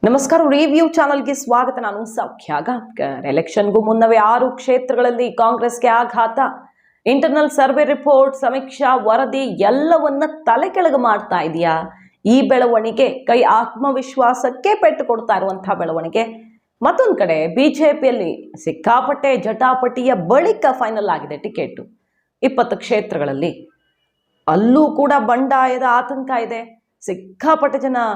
ನಮಸ್ಕಾರ, ರಿವ್ಯೂ ಚಾನಲ್ಗೆ ಸ್ವಾಗತ. ನಾನು ಸೌಖ್ಯ ಗಾಂವ್ಕರ್. ಎಲೆಕ್ಷನ್ಗೂ ಮುನ್ನವೇ 6 ಕ್ಷೇತ್ರಗಳಲ್ಲಿ ಕಾಂಗ್ರೆಸ್ಗೆ ಆಘಾತ. ಇಂಟರ್ನಲ್ ಸರ್ವೆ ರಿಪೋರ್ಟ್, ಸಮೀಕ್ಷಾ ವರದಿ ಎಲ್ಲವನ್ನ ತಲೆ ಕೆಳಗೆ ಮಾಡ್ತಾ ಇದೆಯಾ ಈ ಬೆಳವಣಿಗೆ? ಕೈ ಆತ್ಮವಿಶ್ವಾಸಕ್ಕೆ ಪೆಟ್ಟು ಕೊಡ್ತಾ ಇರುವಂತಹ ಬೆಳವಣಿಗೆ. ಮತ್ತೊಂದು ಕಡೆ ಬಿಜೆಪಿಯಲ್ಲಿ ಸಿಕ್ಕಾಪಟ್ಟೆ ಜಟಾಪಟಿಯ ಬಳಿಕ ಫೈನಲ್ ಆಗಿದೆ ಟಿಕೆಟ್ 20 ಕ್ಷೇತ್ರಗಳಲ್ಲಿ. ಅಲ್ಲೂ ಕೂಡ ಬಂಡಾಯದ ಆತಂಕ ಇದೆ. ಸಿಕ್ಕಾಪಟ್ಟೆ ಜನ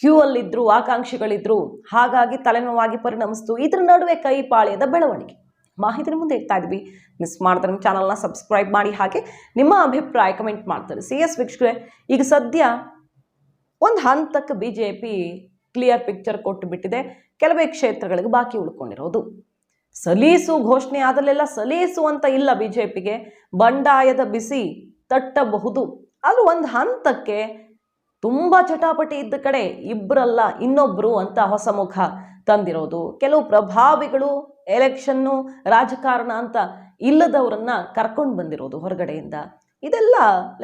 ಕ್ಯೂ ಅಲ್ಲಿದ್ರು, ಆಕಾಂಕ್ಷಿಗಳಿದ್ರು, ಹಾಗಾಗಿ ತಲೆನೋವಾಗಿ ಪರಿಣಮಿಸ್ತು. ಇದ್ರ ನಡುವೆ ಕೈಪಾಳ್ಯದ ಬೆಳವಣಿಗೆ. ಮಾಹಿತಿ ಮುಂದೆ ಇಡ್ತಾ ಇದ್ವಿ. ಮಿಸ್ ಮಾಡಿದ್ರೆ ನಮ್ಮ ಚಾನಲ್ನ ಸಬ್ಸ್ಕ್ರೈಬ್ ಮಾಡಿ, ಹಾಗೆ ನಿಮ್ಮ ಅಭಿಪ್ರಾಯ ಕಮೆಂಟ್ ಮಾಡ್ತಾರೆ. CS ವೀಕ್ಷಕರೇ, ಈಗ ಸದ್ಯ ಒಂದು ಹಂತಕ್ಕೆ ಬಿಜೆಪಿ ಕ್ಲಿಯರ್ ಪಿಕ್ಚರ್ ಕೊಟ್ಟು ಬಿಟ್ಟಿದೆ. ಕೆಲವೇ ಕ್ಷೇತ್ರಗಳಿಗೆ ಬಾಕಿ ಉಳ್ಕೊಂಡಿರೋದು. ಸಲೀಸು ಘೋಷಣೆ ಆದಲ್ಲೆಲ್ಲ ಸಲೀಸು ಅಂತ ಇಲ್ಲ. ಬಿಜೆಪಿಗೆ ಬಂಡಾಯದ ಬಿಸಿ ತಟ್ಟಬಹುದು. ಅದು ಒಂದು ಹಂತಕ್ಕೆ ತುಂಬಾ ಚಟಾಪಟಿ ಇದ್ದ ಕಡೆ ಇಬ್ಬರಲ್ಲ ಇನ್ನೊಬ್ರು ಅಂತ ಹೊಸ ಮುಖ ತಂದಿರೋದು. ಕೆಲವು ಪ್ರಭಾವಿಗಳು ಎಲೆಕ್ಷನ್ನು ರಾಜಕಾರಣ ಅಂತ ಇಲ್ಲದವರನ್ನ ಕರ್ಕೊಂಡು ಬಂದಿರೋದು ಹೊರಗಡೆಯಿಂದ. ಇದೆಲ್ಲ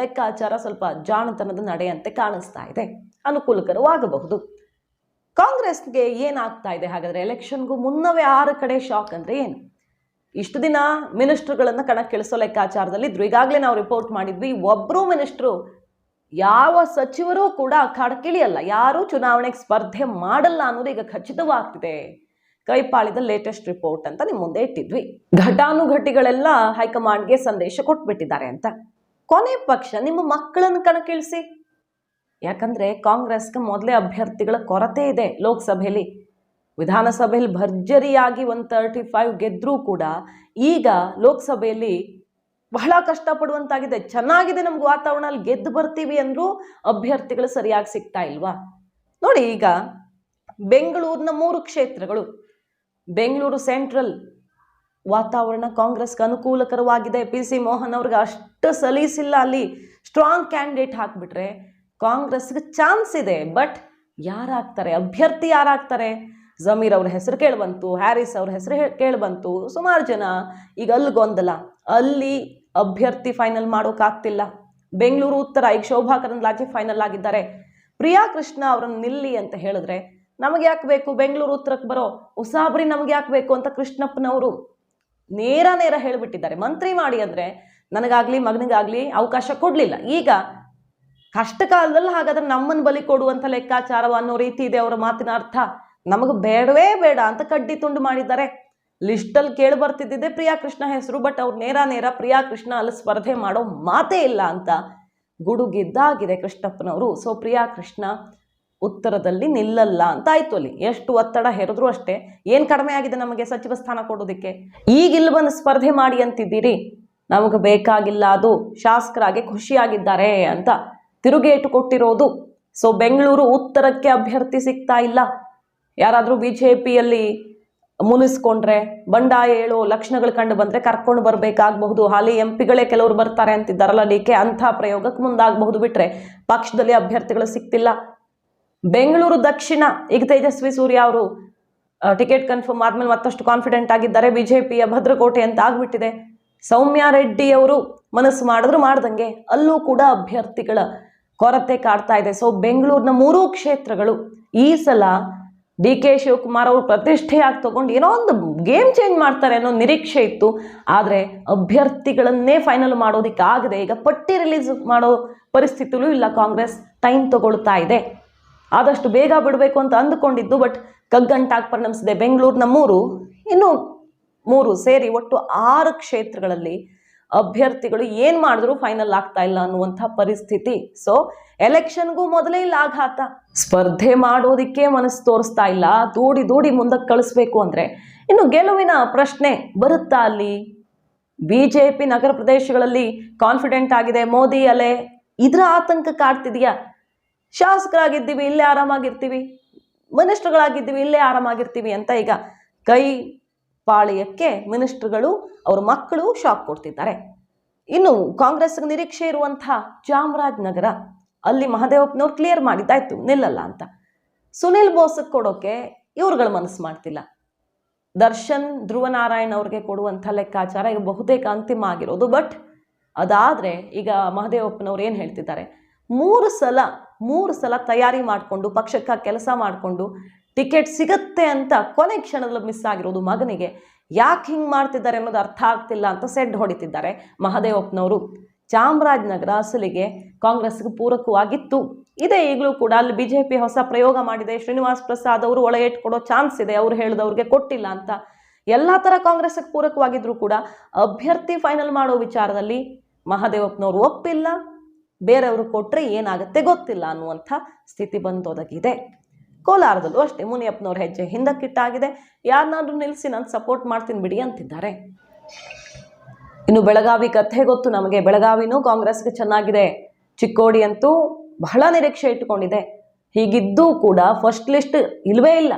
ಲೆಕ್ಕಾಚಾರ ಸ್ವಲ್ಪ ಜಾಣತನದ ನಡೆಯಂತೆ ಕಾಣಿಸ್ತಾ ಇದೆ. ಅನುಕೂಲಕರವಾಗಬಹುದು. ಕಾಂಗ್ರೆಸ್ಗೆ ಏನಾಗ್ತಾ ಇದೆ ಹಾಗಾದ್ರೆ? ಎಲೆಕ್ಷನ್ಗೂ ಮುನ್ನವೇ 6 ಕಡೆ ಶಾಕ್ ಅಂದ್ರೆ ಏನು? ಇಷ್ಟು ದಿನ ಮಿನಿಸ್ಟರ್ಗಳನ್ನ ಕಣಕ್ಕಿಳಿಸೋ ಲೆಕ್ಕಾಚಾರದಲ್ಲಿ ಇದ್ರು. ಈಗಾಗಲೇ ನಾವು ರಿಪೋರ್ಟ್ ಮಾಡಿದ್ವಿ, ಒಬ್ಬರು ಮಿನಿಸ್ಟ್ರು, ಯಾವ ಸಚಿವರು ಕೂಡ ಕಣಕ್ಕಿಳಿಯಲ್ಲ, ಯಾರು ಚುನಾವಣೆಗೆ ಸ್ಪರ್ಧೆ ಮಾಡಲ್ಲ ಅನ್ನೋದು ಈಗ ಖಚಿತವಾಗ್ತಿದೆ. ಕೈಪಾಳ್ಯದ ಲೇಟೆಸ್ಟ್ ರಿಪೋರ್ಟ್ ಅಂತ ನಿಮ್ಮ ಮುಂದೆ ಇಟ್ಟಿದ್ವಿ. ಘಟಾನುಘಟಿಗಳೆಲ್ಲ ಹೈಕಮಾಂಡ್ಗೆ ಸಂದೇಶ ಕೊಟ್ಬಿಟ್ಟಿದ್ದಾರೆ ಅಂತ. ಕೊನೆ ಪಕ್ಷ ನಿಮ್ಮ ಮಕ್ಕಳನ್ನು ಕಣಕ್ಕಿಳಿಸಿ. ಯಾಕಂದ್ರೆ ಕಾಂಗ್ರೆಸ್ಗೆ ಮೊದಲೇ ಅಭ್ಯರ್ಥಿಗಳ ಕೊರತೆ ಇದೆ. ಲೋಕಸಭೆಯಲ್ಲಿ, ವಿಧಾನಸಭೆಯಲ್ಲಿ ಭರ್ಜರಿಯಾಗಿ 135 ಗೆದ್ರೂ ಕೂಡ ಈಗ ಲೋಕಸಭೆಯಲ್ಲಿ ಬಹಳ ಕಷ್ಟಪಡುವಂತಾಗಿದೆ. ಚೆನ್ನಾಗಿದೆ ನಮ್ಗೆ ವಾತಾವರಣ, ಅಲ್ಲಿ ಗೆದ್ದು ಬರ್ತೀವಿ ಅಂದ್ರೂ ಅಭ್ಯರ್ಥಿಗಳು ಸರಿಯಾಗಿ ಸಿಗ್ತಾ ಇಲ್ವಾ? ನೋಡಿ, ಈಗ ಬೆಂಗಳೂರಿನ 3 ಕ್ಷೇತ್ರಗಳು, ಬೆಂಗಳೂರು ಸೆಂಟ್ರಲ್ ವಾತಾವರಣ ಕಾಂಗ್ರೆಸ್ಗೆ ಅನುಕೂಲಕರವಾಗಿದೆ. PC ಮೋಹನ್ ಅವ್ರಿಗೆ ಅಷ್ಟು ಸಲೀಸಿಲ್ಲ. ಅಲ್ಲಿ ಸ್ಟ್ರಾಂಗ್ ಕ್ಯಾಂಡಿಡೇಟ್ ಹಾಕ್ಬಿಟ್ರೆ ಕಾಂಗ್ರೆಸ್ಗೆ ಚಾನ್ಸ್ ಇದೆ. ಬಟ್ ಯಾರಾಗ್ತಾರೆ ಅಭ್ಯರ್ಥಿ? ಯಾರಾಗ್ತಾರೆ? ಜಮೀರ್ ಅವ್ರ ಹೆಸರು ಕೇಳಿಬಂತು, ಹ್ಯಾರಿಸ್ ಅವ್ರ ಹೆಸರು ಕೇಳಿಬಂತು. ಸುಮಾರು ಜನ ಈಗ ಅಲ್ಲಿ ಗೊಂದಲ, ಅಲ್ಲಿ ಅಭ್ಯರ್ಥಿ ಫೈನಲ್ ಮಾಡೋಕ್ಕಾಗ್ತಿಲ್ಲ. ಬೆಂಗಳೂರು ಉತ್ತರ ಈಗ ಶೋಭಾ ಕರಂದ್ಲಾಜೆ ಫೈನಲ್ ಆಗಿದ್ದಾರೆ. ಪ್ರಿಯಾ ಕೃಷ್ಣ ಅವರನ್ನು ನಿಲ್ಲಿ ಅಂತ ಹೇಳಿದ್ರೆ ನಮಗೆ ಯಾಕೆ ಬೇಕು? ಬೆಂಗಳೂರು ಉತ್ತರಕ್ಕೆ ಬರೋ ಉಸಾಬ್ರಿ ನಮ್ಗೆ ಯಾಕೆ ಬೇಕು ಅಂತ ಕೃಷ್ಣಪ್ಪನವರು ನೇರ ಹೇಳಿಬಿಟ್ಟಿದ್ದಾರೆ. ಮಂತ್ರಿ ಮಾಡಿ ಅಂದ್ರೆ ನನಗಾಗ್ಲಿ ಮಗನಿಗಾಗ್ಲಿ ಅವಕಾಶ ಕೊಡ್ಲಿಲ್ಲ. ಈಗ ಕಷ್ಟ ಕಾಲದಲ್ಲಿ ಹಾಗಾದ್ರೆ ನಮ್ಮನ್ನು ಬಲಿ ಕೊಡುವಂತ ಲೆಕ್ಕಾಚಾರವ ಅನ್ನೋ ರೀತಿ ಇದೆ ಅವರ ಮಾತಿನ ಅರ್ಥ. ನಮಗೆ ಬೇಡವೇ ಬೇಡ ಅಂತ ಕಡ್ಡಿ ತುಂಡು ಮಾಡಿದ್ದಾರೆ. ಲಿಸ್ಟಲ್ಲಿ ಕೇಳಿ ಬರ್ತಿದ್ದಿದೆ ಪ್ರಿಯಾ ಕೃಷ್ಣ ಹೆಸರು, ಬಟ್ ಅವ್ರು ನೇರ ಪ್ರಿಯಾ ಕೃಷ್ಣ ಅಲ್ಲಿ ಸ್ಪರ್ಧೆ ಮಾಡೋ ಮಾತೇ ಇಲ್ಲ ಅಂತ ಗುಡುಗಿದ್ದಾಗಿದೆ ಕೃಷ್ಣಪ್ಪನವರು. ಸೊ ಪ್ರಿಯಾ ಕೃಷ್ಣ ಉತ್ತರದಲ್ಲಿ ನಿಲ್ಲಲ್ಲ ಅಂತ ಆಯ್ತು. ಅಲ್ಲಿ ಎಷ್ಟು ಒತ್ತಡ ಹೇರಿದ್ರು ಅಷ್ಟೇ. ಏನು ಕಡಿಮೆ ಆಗಿದೆ ನಮಗೆ ಸಚಿವ ಸ್ಥಾನ ಕೊಡೋದಕ್ಕೆ? ಈಗ ಇಲ್ಲಿ ಬಂದು ಸ್ಪರ್ಧೆ ಮಾಡಿ ಅಂತಿದ್ದೀರಿ, ನಮಗೆ ಬೇಕಾಗಿಲ್ಲ, ಅದು ಶಾಸಕರಾಗಿ ಖುಷಿಯಾಗಿದ್ದಾರೆ ಅಂತ ತಿರುಗೇಟು ಕೊಟ್ಟಿರೋದು. ಸೊ ಬೆಂಗಳೂರು ಉತ್ತರಕ್ಕೆ ಅಭ್ಯರ್ಥಿ ಸಿಗ್ತಾ ಇಲ್ಲ. ಯಾರಾದರೂ ಬಿಜೆಪಿಯಲ್ಲಿ ಮುನಿಸ್ಕೊಂಡ್ರೆ, ಬಂಡಾಯ ಹೇಳೋ ಲಕ್ಷಣಗಳು ಕಂಡು ಬಂದ್ರೆ ಕರ್ಕೊಂಡು ಬರಬೇಕಾಗಬಹುದು. ಹಾಲಿ MP ಕೆಲವರು ಬರ್ತಾರೆ ಅಂತಿದ್ದಾರಲ್ಲ, DK, ಅಂಥ ಪ್ರಯೋಗಕ್ಕೆ ಮುಂದಾಗಬಹುದು. ಬಿಟ್ರೆ ಪಕ್ಷದಲ್ಲಿ ಅಭ್ಯರ್ಥಿಗಳು ಸಿಗ್ತಿಲ್ಲ. ಬೆಂಗಳೂರು ದಕ್ಷಿಣ, ಈಗ ತೇಜಸ್ವಿ ಸೂರ್ಯ ಅವರು ಟಿಕೆಟ್ ಕನ್ಫರ್ಮ್ ಆದ್ಮೇಲೆ ಮತ್ತಷ್ಟು ಕಾನ್ಫಿಡೆಂಟ್ ಆಗಿದ್ದಾರೆ. ಬಿಜೆಪಿಯ ಭದ್ರಕೋಟೆ ಅಂತ ಆಗ್ಬಿಟ್ಟಿದೆ. ಸೌಮ್ಯ ರೆಡ್ಡಿ ಅವರು ಮನಸ್ಸು ಮಾಡಿದ್ರು ಮಾಡ್ದಂಗೆ ಅಲ್ಲೂ ಕೂಡ ಅಭ್ಯರ್ಥಿಗಳ ಕೊರತೆ ಕಾಡ್ತಾ ಇದೆ. ಸೊ ಬೆಂಗಳೂರಿನ 3 ಕ್ಷೇತ್ರಗಳು ಈ ಸಲ DK ಶಿವಕುಮಾರ್ ಅವರು ಪ್ರತಿಷ್ಠೆಯಾಗಿ ತಗೊಂಡು ಏನೋ ಒಂದು ಗೇಮ್ ಚೇಂಜ್ ಮಾಡ್ತಾರೆ ಅನ್ನೋ ನಿರೀಕ್ಷೆ ಇತ್ತು. ಆದರೆ ಅಭ್ಯರ್ಥಿಗಳನ್ನೇ ಫೈನಲ್ ಮಾಡೋದಕ್ಕಾಗದೆ ಈಗ ಪಟ್ಟಿ ರಿಲೀಸ್ ಮಾಡೋ ಪರಿಸ್ಥಿತಿಲೂ ಇಲ್ಲ. ಕಾಂಗ್ರೆಸ್ ಟೈಮ್ ತಗೊಳ್ತಾ ಇದೆ. ಆದಷ್ಟು ಬೇಗ ಬಿಡಬೇಕು ಅಂತ ಅಂದುಕೊಂಡಿದ್ದು, ಬಟ್ ಕಗ್ಗಂಟಾಗಿ ಪರಿಣಮಿಸಿದೆ. ಬೆಂಗಳೂರಿನ 3, ಇನ್ನು 3 ಸೇರಿ ಒಟ್ಟು 6 ಕ್ಷೇತ್ರಗಳಲ್ಲಿ ಅಭ್ಯರ್ಥಿಗಳು ಏನ್ ಮಾಡಿದ್ರು ಫೈನಲ್ ಆಗ್ತಾ ಇಲ್ಲ ಅನ್ನುವಂಥ ಪರಿಸ್ಥಿತಿ. ಸೊ ಎಲೆಕ್ಷನ್ಗೂ ಮೊದಲೇ ಇಲ್ಲ ಆಘಾತ. ಸ್ಪರ್ಧೆ ಮಾಡೋದಿಕ್ಕೆ ಮನಸ್ಸು ತೋರಿಸ್ತಾ ಇಲ್ಲ. ದೂಡಿ ಮುಂದಕ್ಕೆ ಕಳಿಸ್ಬೇಕು ಅಂದ್ರೆ ಇನ್ನು ಗೆಲುವಿನ ಪ್ರಶ್ನೆ ಬರುತ್ತಾ ಅಲ್ಲಿ? ಬಿಜೆಪಿ ನಗರ ಪ್ರದೇಶಗಳಲ್ಲಿ ಕಾನ್ಫಿಡೆಂಟ್ ಆಗಿದೆ. ಮೋದಿ ಅಲೆ, ಇದ್ರ ಆತಂಕ ಕಾಡ್ತಿದೆಯಾ? ಶಾಸಕರಾಗಿದ್ದೀವಿ ಇಲ್ಲೇ ಆರಾಮಾಗಿರ್ತೀವಿ, ಮಿನಿಸ್ಟರ್ಗಳಾಗಿದ್ದೀವಿ ಇಲ್ಲೇ ಆರಾಮಾಗಿರ್ತೀವಿ ಅಂತ ಈಗ ಕೈ ಪಾಳ್ಯಕ್ಕೆ ಮಿನಿಸ್ಟರ್ಗಳು ಅವ್ರ ಮಕ್ಕಳು ಶಾಕ್ ಕೊಡ್ತಿದ್ದಾರೆ. ಇನ್ನು ಕಾಂಗ್ರೆಸ್ಗೆ ನಿರೀಕ್ಷೆ ಇರುವಂತಹ ಚಾಮರಾಜನಗರ, ಅಲ್ಲಿ ಮಹದೇವಪ್ಪನವ್ರು ಕ್ಲಿಯರ್ ಮಾಡಿದ್ದಾಯ್ತು ನಿಲ್ಲಲ್ಲ ಅಂತ. ಸುನಿಲ್ ಬೋಸ್ಗೆ ಕೊಡೋಕೆ ಇವ್ರುಗಳ ಮನಸ್ಸು ಮಾಡ್ತಿಲ್ಲ. ದರ್ಶನ್, ಧ್ರುವ ನಾರಾಯಣ್ ಅವ್ರಿಗೆ ಕೊಡುವಂಥ ಲೆಕ್ಕಾಚಾರ ಈಗ ಬಹುತೇಕ ಅಂತಿಮ ಆಗಿರೋದು. ಬಟ್ ಅದಾದರೆ ಈಗ ಮಹದೇವಪ್ಪನವ್ರು ಏನು ಹೇಳ್ತಿದ್ದಾರೆ, ಮೂರು ಸಲ ತಯಾರಿ ಮಾಡಿಕೊಂಡು ಪಕ್ಷಕ್ಕೆ ಕೆಲಸ ಮಾಡಿಕೊಂಡು ಟಿಕೆಟ್ ಸಿಗತ್ತೆ ಅಂತ ಕೊನೆ ಕ್ಷಣದಲ್ಲಿ ಮಿಸ್ ಆಗಿರೋದು ಮಗನಿಗೆ. ಯಾಕೆ ಹಿಂಗೆ ಮಾಡ್ತಿದ್ದಾರೆ ಅನ್ನೋದು ಅರ್ಥ ಆಗ್ತಿಲ್ಲ ಅಂತ ಸೆಡ್ ಹೊಡಿತಿದ್ದಾರೆ ಮಹದೇವಪ್ಪನವರು. ಚಾಮರಾಜನಗರ ಅಸಲಿಗೆ ಕಾಂಗ್ರೆಸ್ಗೆ ಪೂರಕವಾಗಿತ್ತು. ಇದೇ ಈಗಲೂ ಕೂಡ ಅಲ್ಲಿ ಬಿಜೆಪಿ ಹೊಸ ಪ್ರಯೋಗ ಮಾಡಿದೆ. ಶ್ರೀನಿವಾಸ್ ಪ್ರಸಾದ್ ಅವರು ಒಳಗೆ ಇಟ್ಕೊಡೋ ಚಾನ್ಸ್ ಇದೆ, ಅವ್ರು ಹೇಳಿದವ್ರಿಗೆ ಕೊಟ್ಟಿಲ್ಲ ಅಂತ. ಎಲ್ಲ ಥರ ಕಾಂಗ್ರೆಸ್ಗೆ ಪೂರಕವಾಗಿದ್ರು ಕೂಡ ಅಭ್ಯರ್ಥಿ ಫೈನಲ್ ಮಾಡೋ ವಿಚಾರದಲ್ಲಿ ಮಹದೇವಪ್ಪನವರು ಒಪ್ಪಿಲ್ಲ. ಬೇರೆಯವರು ಕೊಟ್ಟರೆ ಏನಾಗುತ್ತೆ ಗೊತ್ತಿಲ್ಲ ಅನ್ನುವಂಥ ಸ್ಥಿತಿ ಬಂದೊದಗಿದೆ. ಕೋಲಾರದಲ್ಲೂ ಅಷ್ಟೇ ಮುನಿಯಪ್ಪನವ್ರ ಹೆಜ್ಜೆ ಹಿಂದಕ್ಕಿಟ್ಟಾಗಿದೆ. ಯಾರನ್ನಾದ್ರೂ ನಿಲ್ಲಿಸಿ ನಾನು ಸಪೋರ್ಟ್ ಮಾಡ್ತೀನಿ ಬಿಡಿ ಅಂತಿದ್ದಾರೆ. ಇನ್ನು ಬೆಳಗಾವಿ ಕಥೆ ಗೊತ್ತು ನಮಗೆ. ಬೆಳಗಾವಿನೂ ಕಾಂಗ್ರೆಸ್ಗೆ ಚೆನ್ನಾಗಿದೆ. ಚಿಕ್ಕೋಡಿ ಅಂತೂ ಬಹಳ ನಿರೀಕ್ಷೆ ಇಟ್ಟುಕೊಂಡಿದೆ. ಹೀಗಿದ್ದೂ ಕೂಡ ಫಸ್ಟ್ ಲಿಸ್ಟ್ ಇಲ್ವೇ ಇಲ್ಲ.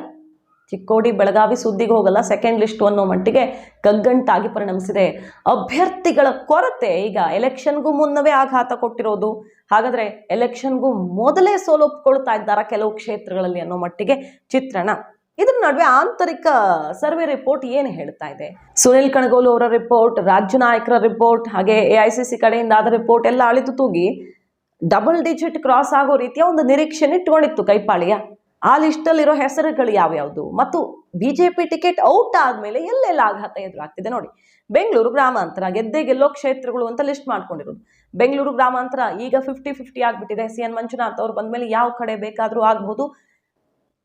ಚಿಕ್ಕೋಡಿ ಬೆಳಗಾವಿ ಸುದ್ದಿಗೆ ಹೋಗಲ್ಲ, ಸೆಕೆಂಡ್ ಲಿಸ್ಟ್ ಅನ್ನೋ ಮಟ್ಟಿಗೆ ಕಗ್ಗಂಟಾಗಿ ಪರಿಣಮಿಸಿದೆ. ಅಭ್ಯರ್ಥಿಗಳ ಕೊರತೆ ಈಗ ಎಲೆಕ್ಷನ್ಗೂ ಮುನ್ನವೇ ಆಘಾತ ಕೊಟ್ಟಿರೋದು. ಹಾಗಾದ್ರೆ ಎಲೆಕ್ಷನ್ಗೂ ಮೊದಲೇ ಸೋಲೊಪ್ಕೊಳ್ತಾ ಇದ್ದಾರ ಕೆಲವು ಕ್ಷೇತ್ರಗಳಲ್ಲಿ ಅನ್ನೋ ಮಟ್ಟಿಗೆ ಚಿತ್ರಣ. ಇದ್ರ ನಡುವೆ ಆಂತರಿಕ ಸರ್ವೆ ರಿಪೋರ್ಟ್ ಏನು ಹೇಳ್ತಾ ಇದೆ? ಸುನಿಲ್ ಕಣಗೋಲು ಅವರ ರಿಪೋರ್ಟ್, ರಾಜ್ಯ ನಾಯಕರ ರಿಪೋರ್ಟ್, ಹಾಗೆ AICC ಕಡೆಯಿಂದ ಆದ ರಿಪೋರ್ಟ್ ಎಲ್ಲ ಅಳಿದು ತೂಗಿ ಡಬಲ್ ಡಿಜಿಟ್ ಕ್ರಾಸ್ ಆಗೋ ರೀತಿಯ ಒಂದು ನಿರೀಕ್ಷೆ ಇಟ್ಕೊಂಡಿತ್ತು ಕೈಪಾಳಿಯ. ಆ ಲಿಸ್ಟಲ್ಲಿರೋ ಹೆಸರುಗಳು ಯಾವ್ಯಾವುದು ಮತ್ತು ಬಿಜೆಪಿ ಟಿಕೆಟ್ ಔಟ್ ಆದ್ಮೇಲೆ ಎಲ್ಲೆಲ್ಲ ಆಘಾತ ಎದುರಾಗ್ತಿದೆ ನೋಡಿ. ಬೆಂಗಳೂರು ಗ್ರಾಮಾಂತರ ಗೆದ್ದೇ ಗೆಲ್ಲೋ ಕ್ಷೇತ್ರಗಳು ಅಂತ ಲಿಸ್ಟ್ ಮಾಡ್ಕೊಂಡಿರೋದು. ಬೆಂಗಳೂರು ಗ್ರಾಮಾಂತರ ಈಗ 50-50 ಆಗ್ಬಿಟ್ಟಿದೆ. CN ಮಂಜುನಾಥ್ ಅವ್ರು ಬಂದ್ಮೇಲೆ ಯಾವ ಕಡೆ ಬೇಕಾದ್ರೂ ಆಗ್ಬಹುದು.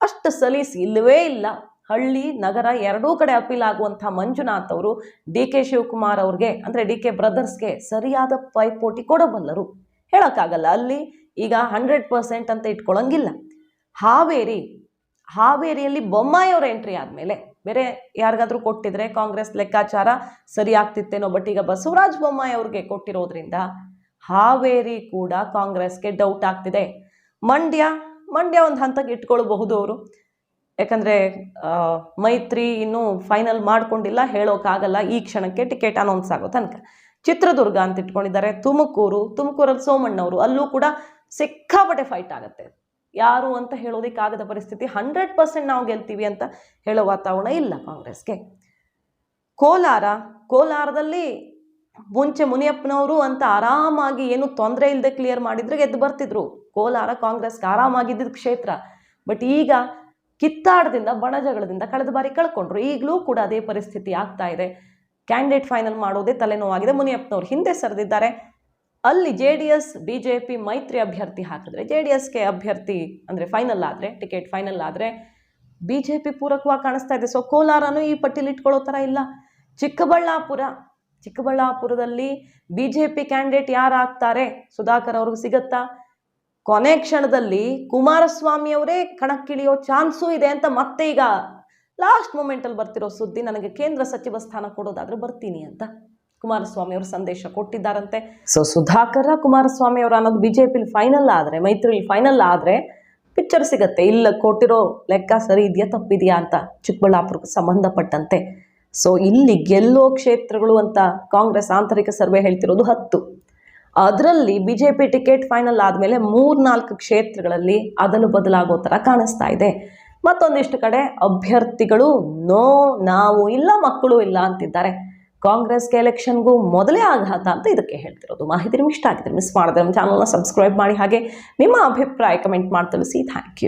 ಅಷ್ಟು ಸಲೀಸ್ ಇಲ್ಲವೇ ಇಲ್ಲ. ಹಳ್ಳಿ ನಗರ ಎರಡೂ ಕಡೆ ಅಪೀಲ್ ಆಗುವಂಥ ಮಂಜುನಾಥ್ ಅವರು DK ಶಿವಕುಮಾರ್ ಅವ್ರಿಗೆ ಅಂದರೆ DK ಬ್ರದರ್ಸ್ಗೆ ಸರಿಯಾದ ಪೈಪೋಟಿ ಕೊಡಬಲ್ಲರು. ಹೇಳೋಕ್ಕಾಗಲ್ಲ. ಅಲ್ಲಿ ಈಗ 100% ಅಂತ ಇಟ್ಕೊಳ್ಳಂಗಿಲ್ಲ. ಹಾವೇರಿಯಲ್ಲಿ ಬೊಮ್ಮಾಯಿ ಅವರ ಎಂಟ್ರಿ ಆದಮೇಲೆ ಬೇರೆ ಯಾರಿಗಾದ್ರೂ ಕೊಟ್ಟಿದ್ರೆ ಕಾಂಗ್ರೆಸ್ ಲೆಕ್ಕಾಚಾರ ಸರಿ ಆಗ್ತಿತ್ತೇನೋ. ಬಟ್ ಈಗ ಬಸವರಾಜ ಬೊಮ್ಮಾಯಿ ಅವ್ರಿಗೆ ಕೊಟ್ಟಿರೋದ್ರಿಂದ ಹಾವೇರಿ ಕೂಡ ಕಾಂಗ್ರೆಸ್ಗೆ ಡೌಟ್ ಆಗ್ತಿದೆ. ಮಂಡ್ಯ ಒಂದು ಹಂತಕ್ಕೆ ಇಟ್ಕೊಳ್ಬಹುದು ಅವರು. ಯಾಕಂದರೆ ಮೈತ್ರಿ ಇನ್ನೂ ಫೈನಲ್ ಮಾಡ್ಕೊಂಡಿಲ್ಲ, ಹೇಳೋಕ್ಕಾಗಲ್ಲ ಈ ಕ್ಷಣಕ್ಕೆ ಟಿಕೆಟ್ ಅನೌನ್ಸ್ ಆಗೋ ತನಕ. ಚಿತ್ರದುರ್ಗ ಅಂತ ಇಟ್ಕೊಂಡಿದ್ದಾರೆ. ತುಮಕೂರಲ್ಲಿ ಸೋಮಣ್ಣವರು, ಅಲ್ಲೂ ಕೂಡ ಸಿಕ್ಕಾಪಟ್ಟೆ ಫೈಟ್ ಆಗುತ್ತೆ. ಯಾರು ಅಂತ ಹೇಳೋದಕ್ಕಾಗದ ಪರಿಸ್ಥಿತಿ. 100% ನಾವು ಗೆಲ್ತೀವಿ ಅಂತ ಹೇಳೋ ವಾತಾವರಣ ಇಲ್ಲ ಕಾಂಗ್ರೆಸ್ಗೆ. ಕೋಲಾರದಲ್ಲಿ ಮುಂಚೆ ಮುನಿಯಪ್ಪನವರು ಅಂತ ಆರಾಮಾಗಿ ಏನು ತೊಂದರೆ ಇಲ್ಲದೆ ಕ್ಲಿಯರ್ ಮಾಡಿದ್ರೆ ಗೆದ್ದು ಬರ್ತಿದ್ರು. ಕೋಲಾರ ಕಾಂಗ್ರೆಸ್ಗೆ ಆರಾಮಾಗಿದ್ದ ಕ್ಷೇತ್ರ. ಬಟ್ ಈಗ ಕಿತ್ತಾಟದಿಂದ ಬಣಜಗಳದಿಂದ ಕಳೆದ ಬಾರಿ ಕಳ್ಕೊಂಡ್ರು. ಈಗಲೂ ಕೂಡ ಅದೇ ಪರಿಸ್ಥಿತಿ ಆಗ್ತಾ ಇದೆ. ಕ್ಯಾಂಡಿಡೇಟ್ ಫೈನಲ್ ಮಾಡೋದೇ ತಲೆನೋವಾಗಿದೆ. ಮುನಿಯಪ್ಪನವರು ಹಿಂದೆ ಸರಿದಿದ್ದಾರೆ. ಅಲ್ಲಿ JDS BJP ಮೈತ್ರಿ ಅಭ್ಯರ್ಥಿ ಹಾಕಿದ್ರೆ, JDSಗೆ ಅಭ್ಯರ್ಥಿ ಅಂದರೆ ಫೈನಲ್ ಆದರೆ, ಟಿಕೆಟ್ ಫೈನಲ್ ಆದರೆ BJP ಪೂರಕವಾಗಿ ಕಾಣಿಸ್ತಾ ಇದೆ. ಸೊ ಕೋಲಾರನೂ ಈ ಪಟ್ಟಿಲಿ ಇಟ್ಕೊಳ್ಳೋ ಥರ ಇಲ್ಲ. ಚಿಕ್ಕಬಳ್ಳಾಪುರದಲ್ಲಿ BJP ಕ್ಯಾಂಡಿಡೇಟ್ ಯಾರು ಆಗ್ತಾರೆ? ಸುಧಾಕರ್ ಅವ್ರಿಗೆ ಸಿಗತ್ತಾ? ಕೊನೆ ಕ್ಷಣದಲ್ಲಿ ಕುಮಾರಸ್ವಾಮಿ ಅವರೇ ಕಣಕ್ಕಿಳಿಯೋ ಚಾನ್ಸೂ ಇದೆ ಅಂತ ಮತ್ತೆ ಈಗ ಲಾಸ್ಟ್ ಮೂಮೆಂಟಲ್ಲಿ ಬರ್ತಿರೋ ಸುದ್ದಿ. ನನಗೆ ಕೇಂದ್ರ ಸಚಿವ ಸ್ಥಾನ ಕೊಡೋದಾದ್ರೆ ಬರ್ತೀನಿ ಅಂತ ಕುಮಾರಸ್ವಾಮಿ ಅವರು ಸಂದೇಶ ಕೊಟ್ಟಿದ್ದಾರಂತೆ. ಸೊ ಸುಧಾಕರ ಕುಮಾರಸ್ವಾಮಿ ಅವರು ಅನ್ನೋದು BJP ಫೈನಲ್ ಆದರೆ, ಮೈತ್ರಿಲಿ ಫೈನಲ್ ಆದರೆ ಪಿಕ್ಚರ್ ಸಿಗತ್ತೆ. ಇಲ್ಲ ಕೊಟ್ಟಿರೋ ಲೆಕ್ಕ ಸರಿ ಇದೆಯಾ ತಪ್ಪಿದೆಯಾ ಅಂತ ಚಿಕ್ಕಬಳ್ಳಾಪುರಕ್ಕೆ ಸಂಬಂಧಪಟ್ಟಂತೆ. ಸೊ ಇಲ್ಲಿ ಗೆಲ್ಲೋ ಕ್ಷೇತ್ರಗಳು ಅಂತ ಕಾಂಗ್ರೆಸ್ ಆಂತರಿಕ ಸರ್ವೆ ಹೇಳ್ತಿರೋದು 10. ಅದರಲ್ಲಿ BJP ಟಿಕೆಟ್ ಫೈನಲ್ ಆದಮೇಲೆ 3-4 ಕ್ಷೇತ್ರಗಳಲ್ಲಿ ಅದಲು ಬದಲಾಗೋ ಥರ ಕಾಣಿಸ್ತಾ ಇದೆ. ಮತ್ತೊಂದಿಷ್ಟು ಕಡೆ ಅಭ್ಯರ್ಥಿಗಳು ನಾವು ಇಲ್ಲ, ಮಕ್ಕಳು ಇಲ್ಲ ಅಂತಿದ್ದಾರೆ. ಕಾಂಗ್ರೆಸ್ಗೆ ಎಲೆಕ್ಷನ್ಗೂ ಮೊದಲೇ ಆಘಾತ ಅಂತ ಇದಕ್ಕೆ ಹೇಳ್ತಿರೋದು. ಮಾಹಿತಿ ನಿಮ್ಗೆ ಇಷ್ಟ ಆಗಿದ್ರೆ ಮಿಸ್ ಮಾಡಿದ್ರೆ ನಮ್ಮ ಚಾನಲ್ನ ಸಬ್ಸ್ಕ್ರೈಬ್ ಮಾಡಿ. ಹಾಗೆ ನಿಮ್ಮ ಅಭಿಪ್ರಾಯ ಕಮೆಂಟ್ ಮಾಡಿ ತಿಳಿಸಿ. Thank you.